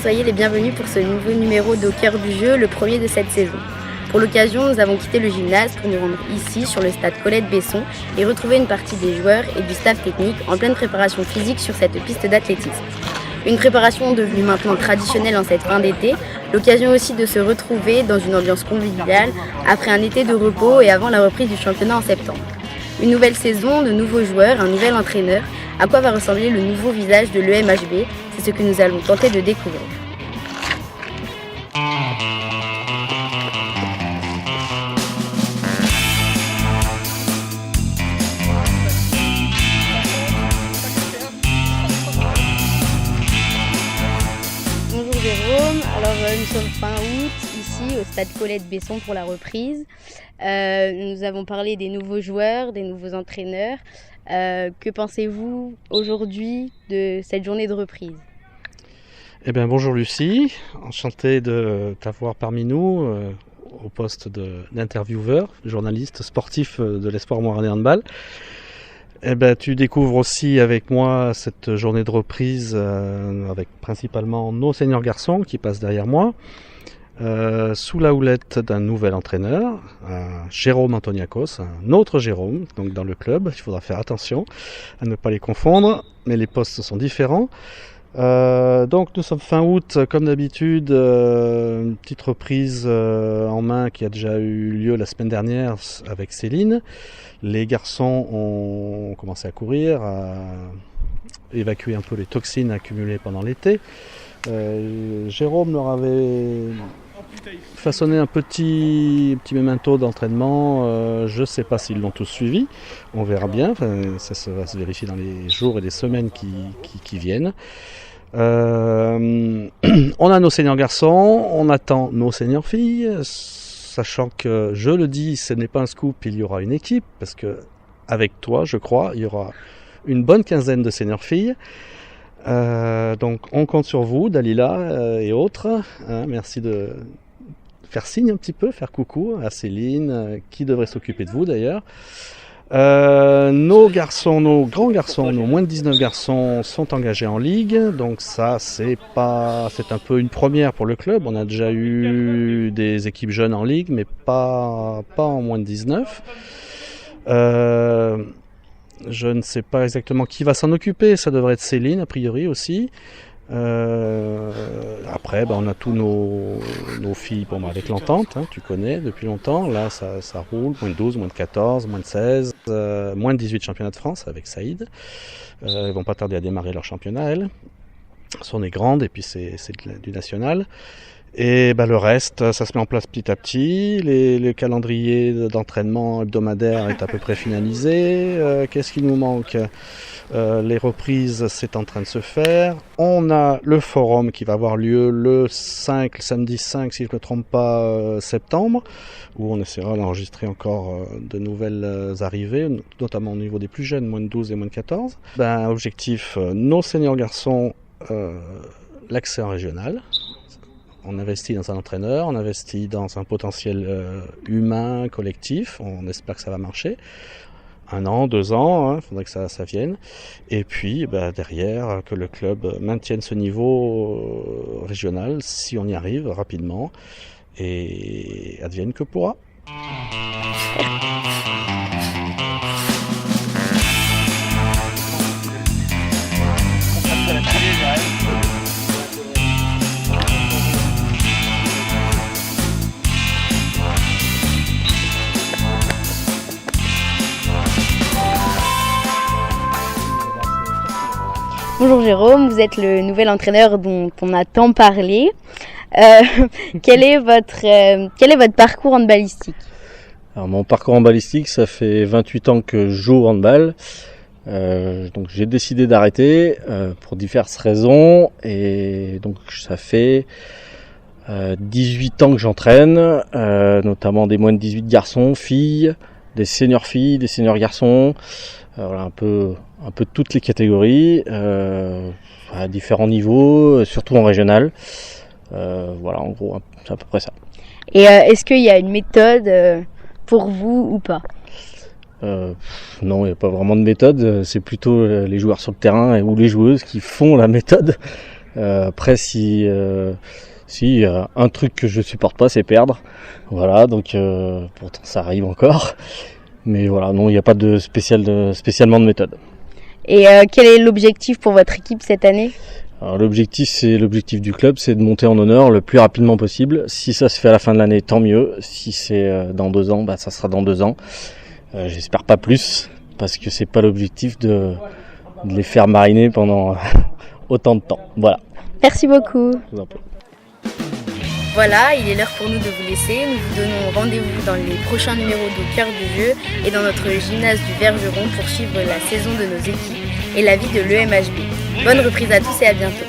soyez les bienvenus pour ce nouveau numéro d'Au cœur du jeu, le premier de cette saison. Pour l'occasion, nous avons quitté le gymnase pour nous rendre ici sur le stade Colette-Besson et retrouver une partie des joueurs et du staff technique en pleine préparation physique sur cette piste d'athlétisme. Une préparation devenue maintenant traditionnelle en cette fin d'été, l'occasion aussi de se retrouver dans une ambiance conviviale après un été de repos et avant la reprise du championnat en septembre. Une nouvelle saison, de nouveaux joueurs, un nouvel entraîneur. À quoi va ressembler le nouveau visage de l'EMHB? C'est ce que nous allons tenter de découvrir. Bonjour Jérôme, alors nous sommes fin août ici au stade Colette-Besson pour la reprise. Nous avons parlé des nouveaux joueurs, des nouveaux entraîneurs. Que pensez-vous aujourd'hui de cette journée de reprise? Eh bien, bonjour Lucie, enchanté de t'avoir parmi nous au poste d'intervieweur, journaliste sportif de l'Espoir Moiranais Handball. Eh ben, tu découvres aussi avec moi cette journée de reprise avec principalement nos seniors garçons qui passent derrière moi. Sous la houlette d'un nouvel entraîneur, Jérôme Antoniakos, un autre Jérôme, donc dans le club. Il faudra faire attention à ne pas les confondre, mais les postes sont différents. Donc nous sommes fin août, comme d'habitude, une petite reprise en main qui a déjà eu lieu la semaine dernière avec Céline. Les garçons ont commencé à courir, à évacuer un peu les toxines accumulées pendant l'été. Jérôme leur avait façonné un petit memento d'entraînement. Je ne sais pas s'ils l'ont tous suivi, on verra bien, ça va se vérifier dans les jours et les semaines qui viennent. On a nos seniors garçons, on attend nos seniors filles, sachant que, je le dis, ce n'est pas un scoop, il y aura une équipe, parce que avec toi, je crois, il y aura une bonne quinzaine de seniors filles. Donc on compte sur vous, Dalila et autres. Merci de faire signe un petit peu, faire coucou à Céline, qui devrait s'occuper de vous d'ailleurs. Nos garçons, nos grands garçons, nos moins de 19 garçons sont engagés en ligue. Donc ça, c'est un peu une première pour le club. On a déjà eu des équipes jeunes en ligue, mais pas en moins de 19. Je ne sais pas exactement qui va s'en occuper, ça devrait être Céline a priori aussi. Après, on a tous nos filles avec l'entente, tu connais depuis longtemps. Là, ça roule, moins de 12, moins de 14, moins de 16, moins de 18 championnats de France avec Saïd. Elles vont pas tarder à démarrer leur championnat, elles. Elles sont des grandes et puis c'est du national. Et le reste, ça se met en place petit à petit. Le calendrier d'entraînement hebdomadaire est à peu près finalisé. Qu'est-ce qui nous manque ? Les reprises, c'est en train de se faire. On a le forum qui va avoir lieu le samedi 5, si je ne me trompe pas, septembre, où on essaiera d'enregistrer encore de nouvelles arrivées, notamment au niveau des plus jeunes, moins de 12 et moins de 14. Objectif, nos seniors garçons, l'accès en régional. On investit dans un entraîneur, on investit dans un potentiel humain, collectif. On espère que ça va marcher. 1 an, 2 ans, il faudrait que ça vienne. Et puis derrière, que le club maintienne ce niveau régional, si on y arrive rapidement, et advienne que pourra. Bonjour Jérôme, vous êtes le nouvel entraîneur dont on a tant parlé. Quel est votre parcours handballistique? Alors mon parcours handballistique, ça fait 28 ans que je joue au handball. Donc j'ai décidé d'arrêter pour diverses raisons et donc ça fait 18 ans que j'entraîne, notamment des moins de 18 garçons, filles, des seniors filles, des seniors garçons. Voilà, un peu toutes les catégories, à différents niveaux, surtout en régional. Voilà, en gros, c'est à peu près ça. Et est-ce qu'il y a une méthode pour vous ou pas? Non, il n'y a pas vraiment de méthode. C'est plutôt les joueurs sur le terrain ou les joueuses qui font la méthode. Après, si un truc que je supporte pas, c'est perdre. Voilà, donc pourtant ça arrive encore. Mais voilà, non, il n'y a pas de spécialement de méthode. Et quel est l'objectif pour votre équipe cette année ? Alors, l'objectif du club, c'est de monter en honneur le plus rapidement possible. Si ça se fait à la fin de l'année, tant mieux. Si c'est dans 2 ans, ça sera dans 2 ans. J'espère pas plus, parce que c'est pas l'objectif de les faire mariner pendant autant de temps. Voilà. Merci beaucoup. Je vous en prie. Voilà, il est l'heure pour nous de vous laisser. Nous vous donnons rendez-vous dans les prochains numéros d'Au cœur du jeu et dans notre gymnase du Vergeron pour suivre la saison de nos équipes et la vie de l'EMHB. Bonne reprise à tous et à bientôt.